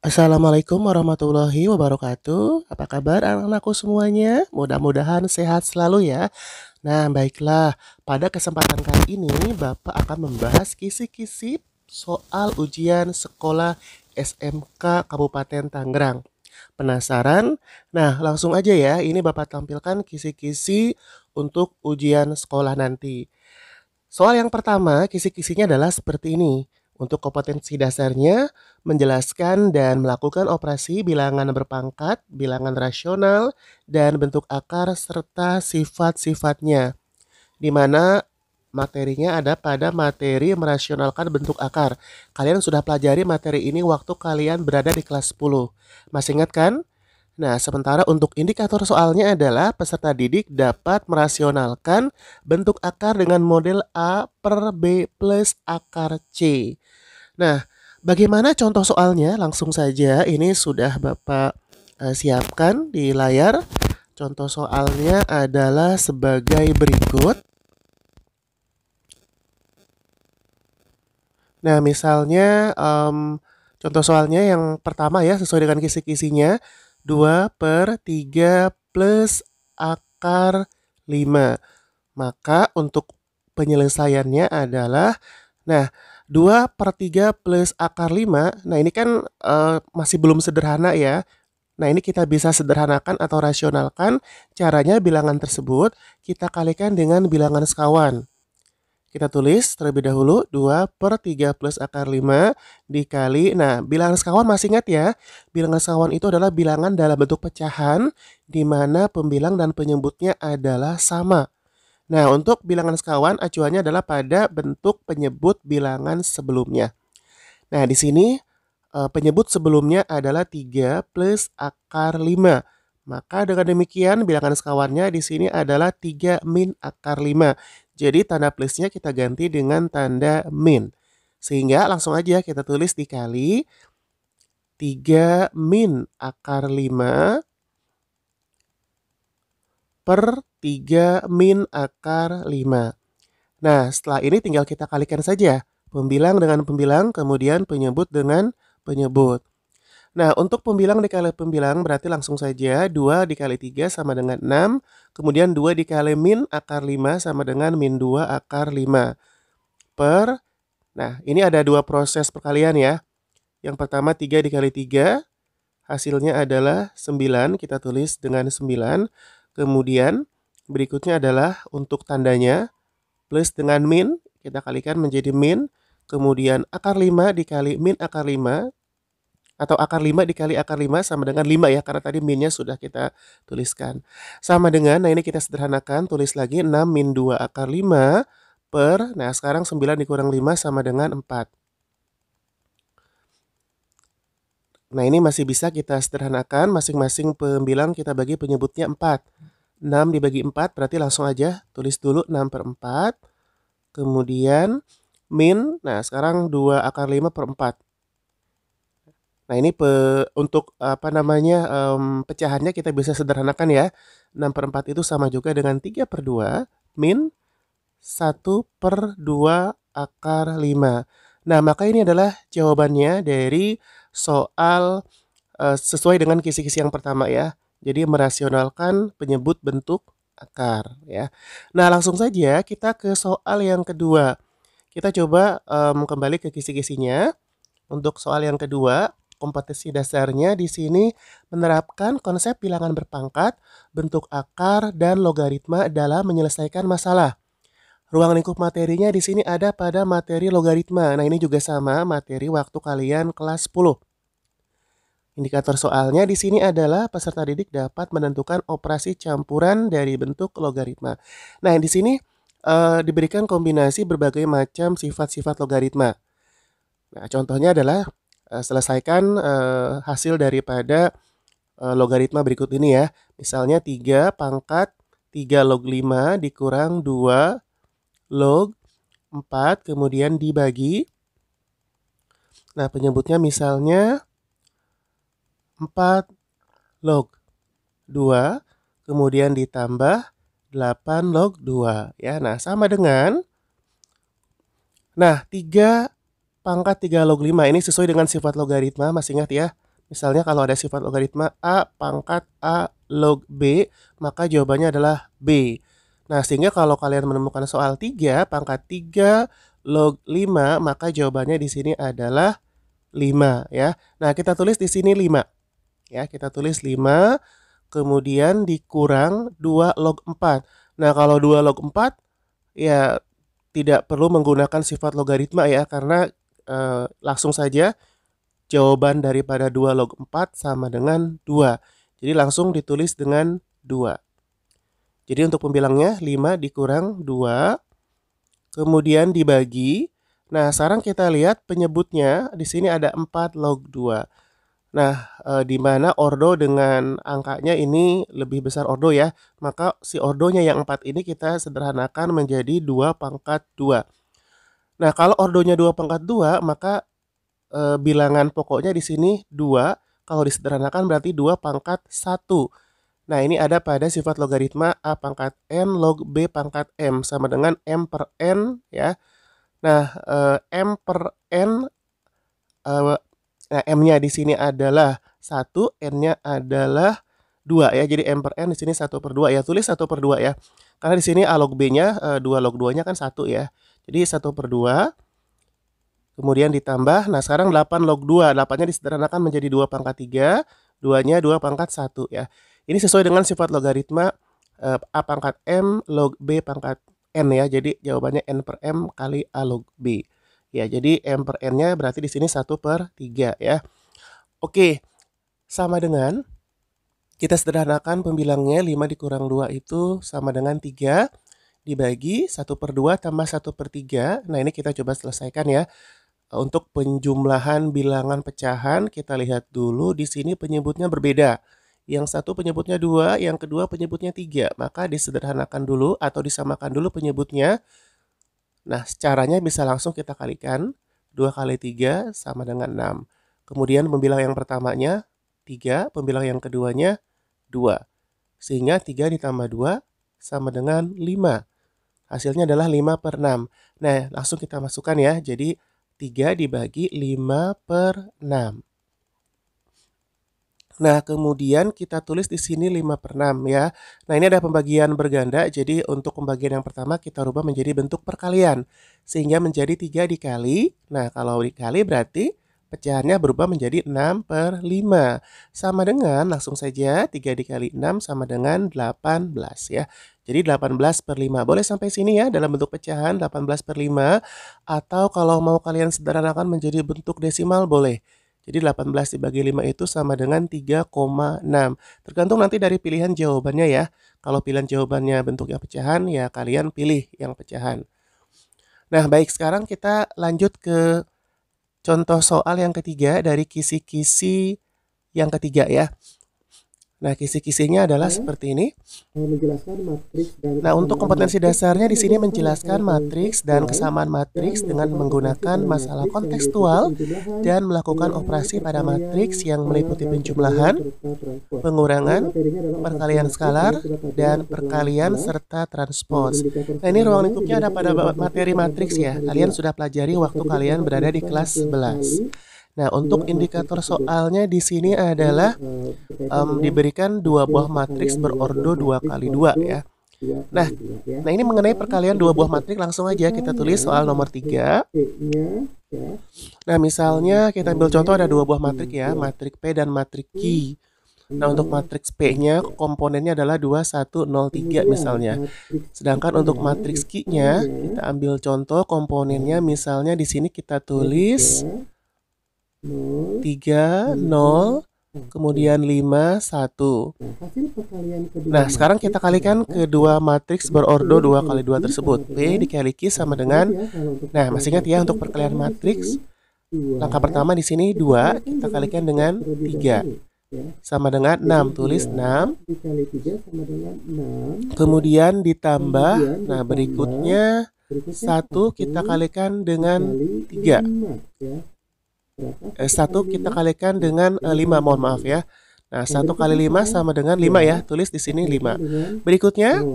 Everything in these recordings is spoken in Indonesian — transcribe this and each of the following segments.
Assalamualaikum warahmatullahi wabarakatuh. Apa kabar anak-anakku semuanya? Mudah-mudahan sehat selalu ya. Nah, baiklah. Pada kesempatan kali ini, Bapak akan membahas kisi-kisi soal ujian sekolah SMK Kabupaten Tangerang. Penasaran? Nah, langsung aja ya. Ini Bapak tampilkan kisi-kisi untuk ujian sekolah nanti. Soal yang pertama, kisi-kisinya adalah seperti ini. Untuk kompetensi dasarnya, menjelaskan dan melakukan operasi bilangan berpangkat, bilangan rasional, dan bentuk akar serta sifat-sifatnya. Di mana materinya ada pada materi merasionalkan bentuk akar. Kalian sudah pelajari materi ini waktu kalian berada di kelas 10. Masih ingat kan? Nah, sementara untuk indikator soalnya adalah peserta didik dapat merasionalkan bentuk akar dengan model A per B plus akar C. Nah, bagaimana contoh soalnya? Langsung saja, ini sudah Bapak siapkan di layar. Contoh soalnya adalah sebagai berikut. Nah, misalnya contoh soalnya yang pertama ya, sesuai dengan kisi-kisinya. 2 per 3 plus akar 5. Maka untuk penyelesaiannya adalah, nah 2 per 3 plus akar 5, nah ini kan masih belum sederhana ya. Nah ini kita bisa sederhanakan atau rasionalkan. Caranya bilangan tersebut kita kalikan dengan bilangan sekawan. Kita tulis terlebih dahulu 2 per 3 plus akar 5 dikali, nah bilangan sekawan masih ingat ya, bilangan sekawan itu adalah bilangan dalam bentuk pecahan di mana pembilang dan penyebutnya adalah sama. Nah untuk bilangan sekawan acuannya adalah pada bentuk penyebut bilangan sebelumnya. Nah di sini penyebut sebelumnya adalah 3 plus akar 5. Maka dengan demikian bilangan sekawannya di sini adalah 3 min akar 5. Jadi tanda plusnya kita ganti dengan tanda min. Sehingga langsung aja kita tulis dikali 3 min akar 5 per 3 min akar 5. Nah setelah ini tinggal kita kalikan saja. Pembilang dengan pembilang, kemudian penyebut dengan penyebut. Nah, untuk pembilang dikali pembilang berarti langsung saja 2 dikali 3 sama dengan 6. Kemudian 2 dikali min akar 5 sama dengan min 2 akar 5. Per, nah ini ada dua proses perkalian ya. Yang pertama 3 dikali 3, hasilnya adalah 9. Kita tulis dengan 9. Kemudian berikutnya adalah untuk tandanya plus dengan min. Kita kalikan menjadi min. Kemudian akar 5 dikali min akar 5. Atau akar 5 dikali akar 5 sama dengan 5 ya, karena tadi minnya sudah kita tuliskan. Sama dengan, nah ini kita sederhanakan, tulis lagi 6 min 2 akar 5 per, nah sekarang 9 dikurang 5 sama dengan 4. Nah ini masih bisa kita sederhanakan, masing-masing pembilang kita bagi penyebutnya 4. 6 dibagi 4 berarti langsung aja tulis dulu 6 per 4. Kemudian min, nah sekarang 2 akar 5 per 4. Nah ini untuk pecahannya kita bisa sederhanakan ya. 6 per 4 itu sama juga dengan 3 per 2 min 1 per 2 akar 5. Nah maka ini adalah jawabannya dari soal sesuai dengan kisi-kisi yang pertama ya. Jadi merasionalkan penyebut bentuk akar ya. Nah langsung saja kita ke soal yang kedua. Kita coba kembali ke kisi-kisinya. Untuk soal yang kedua, kompetensi dasarnya di sini menerapkan konsep bilangan berpangkat, bentuk akar, dan logaritma dalam menyelesaikan masalah. Ruang lingkup materinya di sini ada pada materi logaritma. Nah, ini juga sama materi waktu kalian kelas 10. Indikator soalnya di sini adalah peserta didik dapat menentukan operasi campuran dari bentuk logaritma. Nah, di sini diberikan kombinasi berbagai macam sifat-sifat logaritma. Nah, contohnya adalah selesaikan hasil daripada logaritma berikut ini ya. Misalnya 3 pangkat 3 log 5 dikurang 2 log 4, kemudian dibagi. Nah, penyebutnya misalnya 4 log 2, kemudian ditambah 8 log 2. Ya, nah sama dengan, nah 3 pangkat 3 log 5 ini sesuai dengan sifat logaritma, masih ingat ya? Misalnya kalau ada sifat logaritma A pangkat A log B, maka jawabannya adalah B. Nah, sehingga kalau kalian menemukan soal 3 pangkat 3 log 5, maka jawabannya di sini adalah 5 ya. Nah, kita tulis di sini 5. Ya, kita tulis 5 kemudian dikurang 2 log 4. Nah, kalau 2 log 4 ya tidak perlu menggunakan sifat logaritma ya, karena langsung saja jawaban daripada 2 log 4 sama dengan 2. Jadi langsung ditulis dengan 2. Jadi untuk pembilangnya 5 dikurang 2, kemudian dibagi. Nah, sekarang kita lihat penyebutnya di sini ada 4 log 2. Nah, di mana ordo dengan angkanya ini lebih besar ordo ya, maka si ordonya yang 4 ini kita sederhanakan menjadi 2 pangkat 2. Nah, kalau ordonya 2 pangkat 2, maka bilangan pokoknya di sini 2, kalau disederhanakan berarti 2 pangkat 1. Nah, ini ada pada sifat logaritma A pangkat N log B pangkat M sama dengan M per N ya. Nah, M per N, nah, M-nya di sini adalah 1, N-nya adalah 2 ya. Jadi M per N di sini 1 per 2 ya. Tulis 1 per 2 ya. Karena di sini A log B-nya 2 log 2-nya kan 1 ya. Jadi 1 per 2. Kemudian ditambah, nah sekarang 8 log 2. 8-nya disederhanakan menjadi 2 pangkat 3. 2-nya 2 pangkat 1 ya. Ini sesuai dengan sifat logaritma A pangkat M log B pangkat N ya. Jadi jawabannya N per M kali A log B. Ya, jadi M per N-nya berarti di sini 1 per 3 ya. Oke, sama dengan, kita sederhanakan pembilangnya 5 dikurang 2 itu sama dengan 3 dibagi 1 per 2 tambah 1 per 3. Nah, ini kita coba selesaikan ya. Untuk penjumlahan bilangan pecahan, kita lihat dulu di sini penyebutnya berbeda. Yang satu penyebutnya 2, yang kedua penyebutnya 3. Maka disederhanakan dulu atau disamakan dulu penyebutnya. Nah, caranya bisa langsung kita kalikan. 2 kali 3 sama dengan 6. Kemudian pembilang yang pertamanya 3, pembilang yang keduanya 2. Sehingga 3 ditambah 2 sama dengan 5. Hasilnya adalah 5 per 6. Nah, langsung kita masukkan ya. Jadi 3 dibagi 5 per 6. Nah, kemudian kita tulis di sini 5 per 6 ya. Nah, ini ada pembagian berganda. Jadi untuk pembagian yang pertama kita rubah menjadi bentuk perkalian. Sehingga menjadi 3 dikali. Nah, kalau dikali berarti pecahannya berubah menjadi 6 per 5. Sama dengan, langsung saja 3 dikali 6 sama dengan 18 ya. Jadi 18 per 5. Boleh sampai sini ya dalam bentuk pecahan 18 per 5. Atau kalau mau kalian sederhanakan menjadi bentuk desimal boleh. Jadi 18 dibagi 5 itu sama dengan 3,6. Tergantung nanti dari pilihan jawabannya ya. Kalau pilihan jawabannya bentuknya pecahan, ya kalian pilih yang pecahan. Nah, baik, sekarang kita lanjut ke contoh soal yang ketiga dari kisi-kisi yang ketiga ya. Nah, kisi-kisinya adalah seperti ini. Nah, untuk kompetensi dasarnya di sini menjelaskan matriks dan kesamaan matriks dengan menggunakan masalah kontekstual dan melakukan operasi pada matriks yang meliputi penjumlahan, pengurangan, perkalian skalar, dan perkalian serta transpose. Nah, ini ruang lingkupnya ada pada materi matriks ya. Kalian sudah pelajari waktu kalian berada di kelas 11. Nah, untuk indikator soalnya di sini adalah diberikan 2 buah matriks berordo 2 kali 2 ya. Nah, ini mengenai perkalian 2 buah matriks langsung aja kita tulis soal nomor 3. Nah, misalnya kita ambil contoh ada 2 buah matriks ya, matriks P dan matriks Q. Nah, untuk matriks P-nya komponennya adalah 2, 1, 0, 3 misalnya. Sedangkan untuk matriks Q-nya kita ambil contoh komponennya misalnya di sini kita tulis 3, 0, kemudian 5, 1. Nah, sekarang kita kalikan kedua matriks berordo 2 kali 2 tersebut. P dikali Q sama dengan, nah masih ingat ya untuk perkalian matriks, langkah pertama di sini 2, kita kalikan dengan 3. Sama dengan 6, tulis 6. Kemudian ditambah, nah berikutnya 1 kita kalikan dengan 3. 1 kita kalikan dengan 5, mohon maaf ya. Nah, 1 kali 5 sama dengan 5 ya, tulis di sini 5. Berikutnya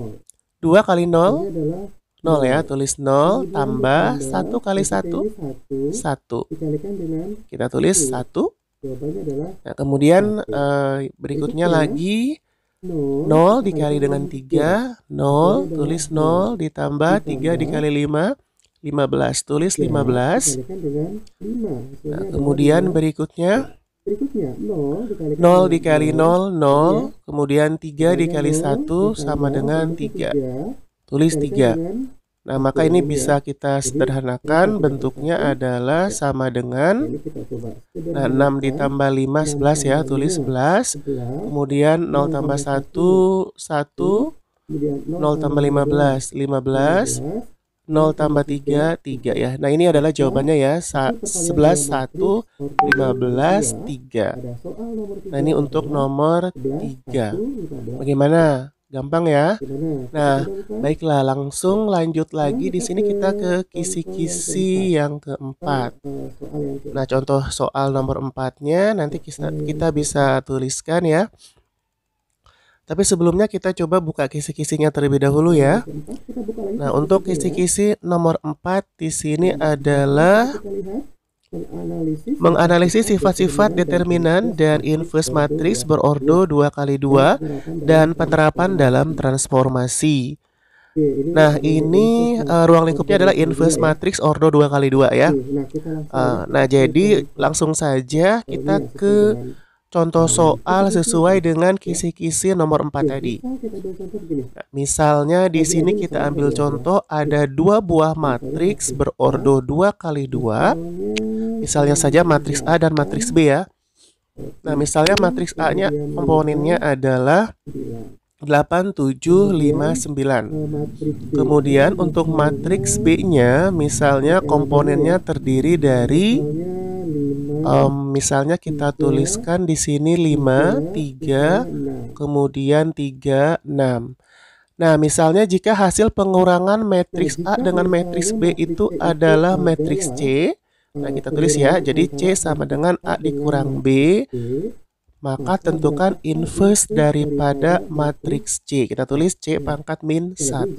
2 kali 0, 0 ya, tulis 0 tambah 1 kali 1, 1. Kita tulis 1. Nah, kemudian berikutnya lagi 0 dikali dengan 3, 0, tulis 0 ditambah 3 dikali 5, 15, tulis 15. Nah, kemudian berikutnya 0 dikali 0, 0, kemudian 3 dikali 1 sama dengan 3, tulis 3. Nah, maka ini bisa kita sederhanakan, bentuknya adalah sama dengan 6 ditambah 5, 11 ya, tulis 11. Kemudian 0 tambah 1, 1, 0 tambah 15, 15, 0 tambah 3, 3 ya. Nah, ini adalah jawabannya ya, 11, 1, 15, 3. Nah, ini untuk nomor 3. Bagaimana? Gampang ya. Nah, baiklah, langsung lanjut lagi. Di sini kita ke kisi-kisi yang keempat. Nah, contoh soal nomor 4-nya nanti kita bisa tuliskan ya. Tapi sebelumnya kita coba buka kisi-kisinya terlebih dahulu ya. Nah, untuk kisi-kisi nomor 4 di sini adalah menganalisis sifat-sifat determinan dan inverse matriks berordo 2x2 dan penerapan dalam transformasi. Nah, ini ruang lingkupnya adalah inverse matriks ordo 2x2 ya. Nah, jadi langsung saja kita ke contoh soal sesuai dengan kisi-kisi nomor 4 tadi. Nah, misalnya di sini kita ambil contoh ada 2 buah matriks berordo 2x2. Misalnya saja matriks A dan matriks B ya. Nah, misalnya matriks A-nya komponennya adalah 8, 7, 5, 9. Kemudian untuk matriks B-nya misalnya komponennya terdiri dari misalnya kita tuliskan di sini 5, 3, kemudian 3, 6. Nah, misalnya jika hasil pengurangan matriks A dengan matriks B itu adalah matriks C. Nah, kita tulis ya, jadi C sama dengan A dikurang B, maka tentukan inverse daripada matriks C. Kita tulis C pangkat min 1.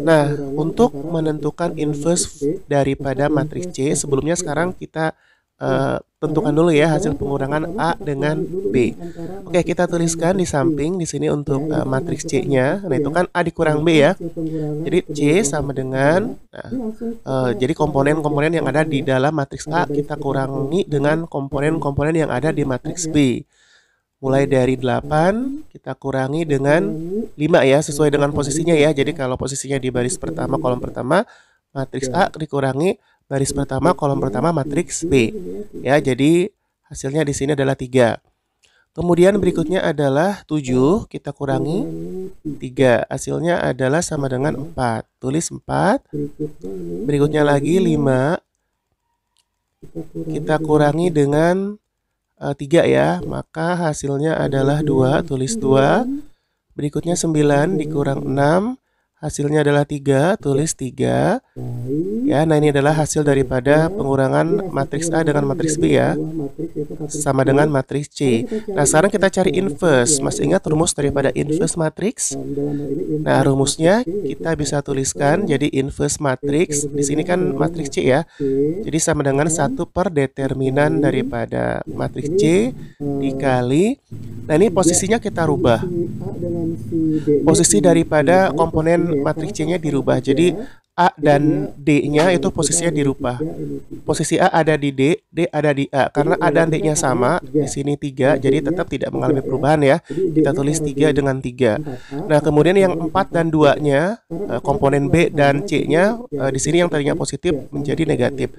Nah, untuk menentukan inverse daripada matriks C, sebelumnya sekarang kita tentukan dulu ya hasil pengurangan A dengan B. Oke, kita tuliskan di samping di sini untuk matriks C-nya. Nah, itu kan A dikurang B ya. Jadi C sama dengan jadi komponen-komponen yang ada di dalam matriks A kita kurangi dengan komponen-komponen yang ada di matriks B. Mulai dari 8 kita kurangi dengan 5 ya, sesuai dengan posisinya ya. Jadi kalau posisinya di baris pertama kolom pertama, matriks A dikurangi baris pertama kolom pertama matriks B. Ya, jadi hasilnya di sini adalah 3. Kemudian berikutnya adalah 7, kita kurangi 3. Hasilnya adalah sama dengan 4. Tulis 4. Berikutnya lagi 5. Kita kurangi dengan 3 ya, maka hasilnya adalah 2. Tulis 2. Berikutnya 9 dikurang 6. Hasilnya adalah 3, tulis 3. Ya, nah ini adalah hasil daripada pengurangan matriks A dengan matriks B ya. Sama dengan matriks C. Nah, sekarang kita cari inverse. Masih ingat rumus daripada inverse matriks? Nah, rumusnya kita bisa tuliskan jadi inverse matriks. Di sini kan matriks C ya. Jadi sama dengan 1 per determinan daripada matriks C dikali. Nah, ini posisinya kita rubah. Posisi daripada komponen matriks C-nya dirubah. Jadi A dan D-nya itu posisinya dirubah. Posisi A ada di D, D ada di A. Karena A dan D-nya sama, di sini 3, jadi tetap tidak mengalami perubahan ya. Kita tulis 3 dengan 3. Nah, kemudian yang 4 dan 2-nya, komponen B dan C-nya, di sini yang tadinya positif menjadi negatif.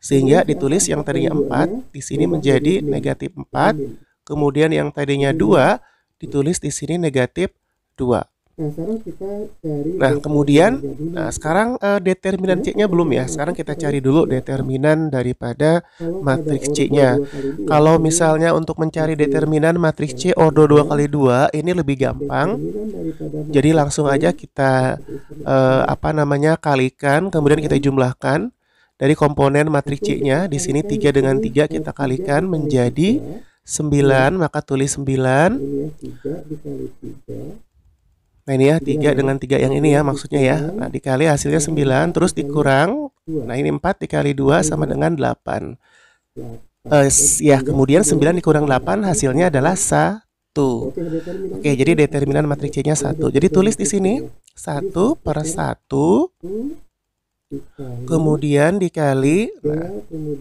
Sehingga ditulis yang tadinya 4, di sini menjadi negatif 4. Kemudian yang tadinya 2, ditulis di sini negatif 2. Nah, kemudian, sekarang determinan C-nya belum ya. Sekarang kita cari dulu determinan daripada matriks C-nya. Kalau misalnya untuk mencari determinan matriks C ordo 2 kali 2, ini lebih gampang. Jadi langsung aja kita kalikan, kemudian kita jumlahkan dari komponen matriks C-nya. Di sini 3 dengan 3 kita kalikan menjadi 9, maka tulis 9. Nah ini ya, 3 dengan 3 yang ini ya maksudnya ya. Nah dikali hasilnya 9, terus dikurang. Nah ini 4 dikali 2 sama dengan 8. Ya, kemudian 9 dikurang 8 hasilnya adalah 1. Oke, jadi determinan matriks C-nya 1. Jadi tulis di sini 1 per 1. Kemudian dikali,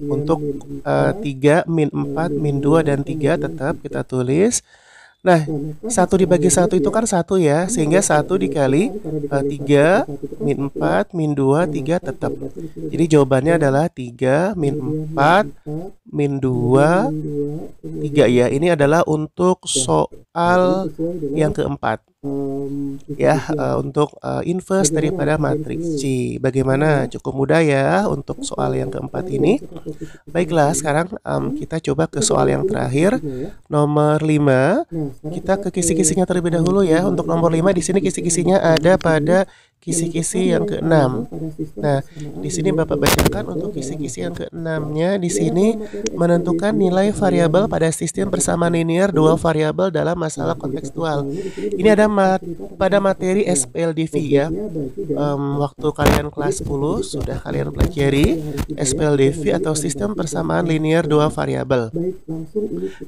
untuk 3, min 4, min 2, dan 3 tetap kita tulis. Nah, 1 dibagi 1 itu kan 1 ya, sehingga 1 dikali 3, min 4, min 2, 3 tetap. Jadi jawabannya adalah 3, min 4, min 2, 3 ya. Ini adalah untuk soal yang keempat. Ya, untuk inverse daripada matriks C. Bagaimana? Cukup mudah ya untuk soal yang keempat ini. Baiklah, sekarang kita coba ke soal yang terakhir, nomor 5. Kita ke kisi-kisinya terlebih dahulu ya. Untuk nomor 5 di sini kisi-kisinya ada pada kisi-kisi yang ke-6. Nah, di sini Bapak bacakan untuk kisi-kisi yang ke-6-nya. Di sini menentukan nilai variabel pada sistem persamaan linear dua variabel dalam masalah kontekstual. Ini ada pada materi SPLDV ya. Waktu kalian kelas 10 sudah kalian pelajari SPLDV atau sistem persamaan linear dua variabel.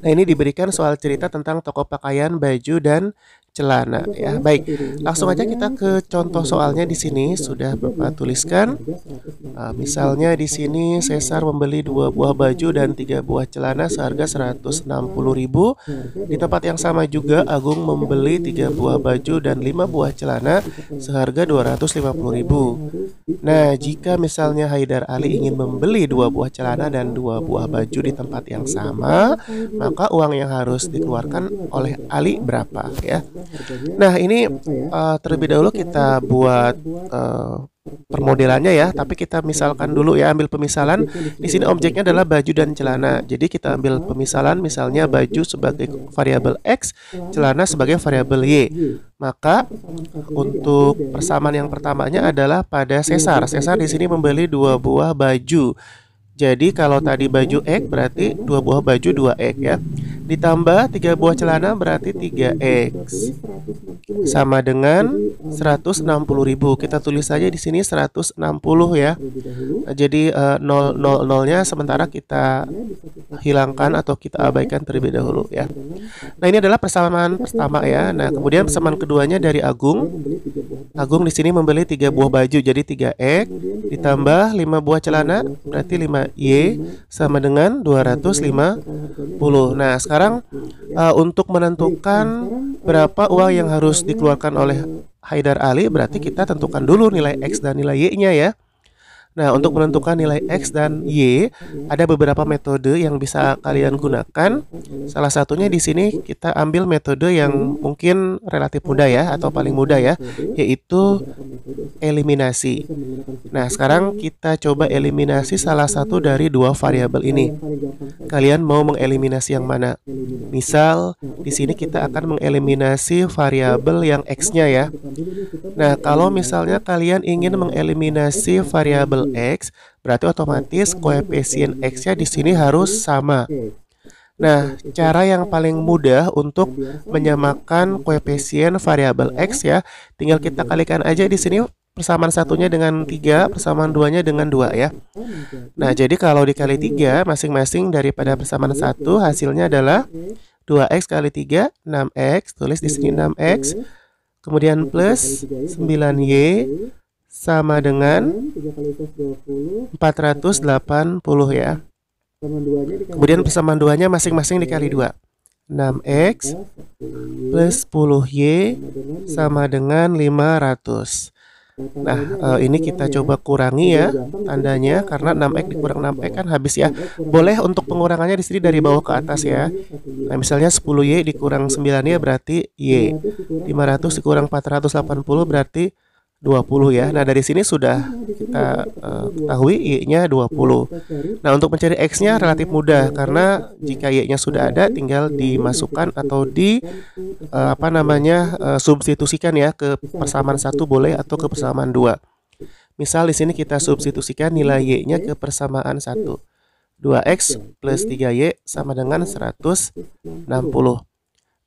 Nah, ini diberikan soal cerita tentang toko pakaian, baju, dan celana ya. Baik, langsung aja kita ke contoh soalnya. Di sini sudah Bapak tuliskan. Misalnya di sini Cesar membeli 2 buah baju dan 3 buah celana seharga 160.000. Di tempat yang sama juga Agung membeli 3 buah baju dan 5 buah celana seharga 250.000. Nah, jika misalnya Haidar Ali ingin membeli 2 buah celana dan 2 buah baju di tempat yang sama, maka uang yang harus dikeluarkan oleh Ali berapa ya? Nah, ini terlebih dahulu kita buat permodelannya ya, tapi kita misalkan dulu ya, ambil pemisalan. Di sini objeknya adalah baju dan celana. Jadi kita ambil pemisalan, misalnya baju sebagai variabel X, celana sebagai variabel Y. Maka untuk persamaan yang pertamanya adalah pada Cesar. Cesar di sini membeli 2 buah baju. Jadi kalau tadi baju X berarti 2 buah baju 2X ya. Ditambah 3 buah celana berarti 3X. Sama dengan 160.000. Kita tulis saja di sini 160 ya. Jadi 0,00-nya sementara kita hilangkan atau kita abaikan terlebih dahulu ya. Nah, ini adalah persamaan pertama ya. Nah, kemudian persamaan keduanya dari Agung. Agung di sini membeli 3 buah baju jadi 3X ditambah 5 buah celana berarti 5Y sama dengan 250. Nah, sekarang untuk menentukan berapa uang yang harus dikeluarkan oleh Haidar Ali, berarti kita tentukan dulu nilai X dan nilai Y-nya ya. Nah, untuk menentukan nilai X dan Y, ada beberapa metode yang bisa kalian gunakan. Salah satunya di sini kita ambil metode yang mungkin relatif mudah ya, atau paling mudah ya, yaitu eliminasi. Nah, sekarang kita coba eliminasi salah satu dari 2 variabel ini. Kalian mau mengeliminasi yang mana? Misal, di sini kita akan mengeliminasi variabel yang X-nya ya. Nah, kalau misalnya kalian ingin mengeliminasi variabel X, berarti otomatis koefisien X-nya di sini harus sama. Nah, cara yang paling mudah untuk menyamakan koefisien variabel X ya, tinggal kita kalikan aja di sini persamaan satunya dengan 3, persamaan 2-nya dengan 2 ya. Nah, jadi kalau dikali 3 masing-masing daripada persamaan 1 hasilnya adalah 2X kali 3, 6X, tulis di sini 6X. Kemudian plus 9Y sama dengan 480 ya. Kemudian persamaan 2-nya masing-masing dikali 2. 6X plus 10Y sama dengan 500. Nah, ini kita coba kurangi ya tandanya, karena 6x dikurang 6x kan habis ya. Boleh untuk pengurangannya di sini dari bawah ke atas ya. Nah, misalnya 10Y dikurang 9Y berarti Y. 500 dikurang 480 berarti 20 ya. Nah, dari sini sudah kita ketahui Y-nya 20. Nah, untuk mencari X-nya relatif mudah, karena jika Y-nya sudah ada tinggal dimasukkan atau substitusikan ya ke persamaan 1 boleh, atau ke persamaan 2. Misal di sini kita substitusikan nilai Y-nya ke persamaan 1. 2X plus 3Y sama dengan 160.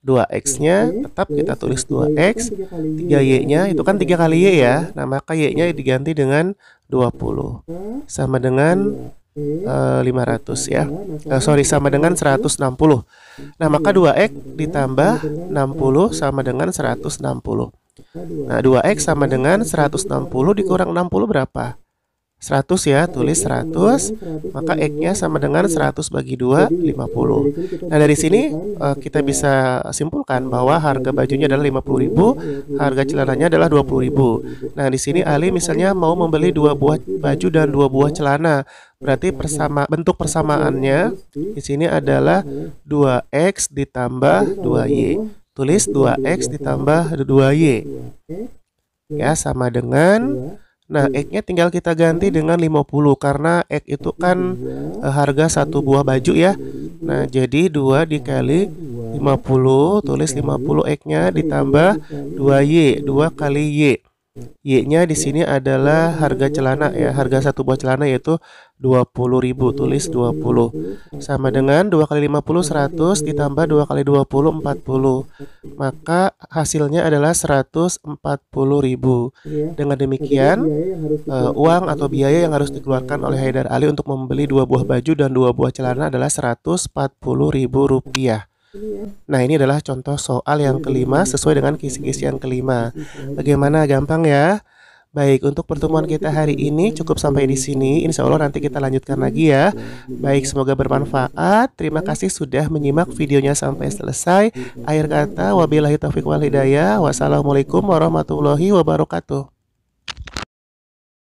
2X-nya tetap kita tulis 2X, 3Y-nya itu kan 3 kali Y ya. Nah, maka Y-nya diganti dengan 20. Sama dengan 500 ya. Sama dengan 160. Nah, maka 2X ditambah 60 sama dengan 160. Nah, 2X sama dengan 160 dikurang 60 berapa? 100 ya, tulis 100, maka X-nya sama dengan 100 bagi 2, 50. Nah, dari sini kita bisa simpulkan bahwa harga bajunya adalah 50.000, harga celananya adalah 20.000. Nah, di sini Ali misalnya mau membeli 2 buah baju dan 2 buah celana. Berarti bentuk persamaannya di sini adalah 2X ditambah 2Y. Tulis 2X ditambah 2Y. Ya, sama dengan, nah, X-nya tinggal kita ganti dengan 50, karena X itu kan harga 1 buah baju ya. Nah, jadi 2 dikali 50, tulis 50 X-nya ditambah 2Y, 2 kali Y. Y-nya di sini adalah harga celana ya, harga 1 buah celana yaitu 20.000, tulis 20. Sama dengan 2 kali 50 100 ditambah 2 kali 20 40. Maka hasilnya adalah 140.000. Dengan demikian, uang atau biaya yang harus dikeluarkan oleh Haidar Ali untuk membeli 2 buah baju dan 2 buah celana adalah Rp140.000. Nah, ini adalah contoh soal yang kelima sesuai dengan kisi-kisi yang kelima. Bagaimana, gampang ya? Baik, untuk pertemuan kita hari ini cukup sampai di sini. Insya Allah nanti kita lanjutkan lagi ya. Baik, semoga bermanfaat. Terima kasih sudah menyimak videonya sampai selesai. Akhir kata, wabillahi taufiq wal hidayah. Wassalamualaikum warahmatullahi wabarakatuh.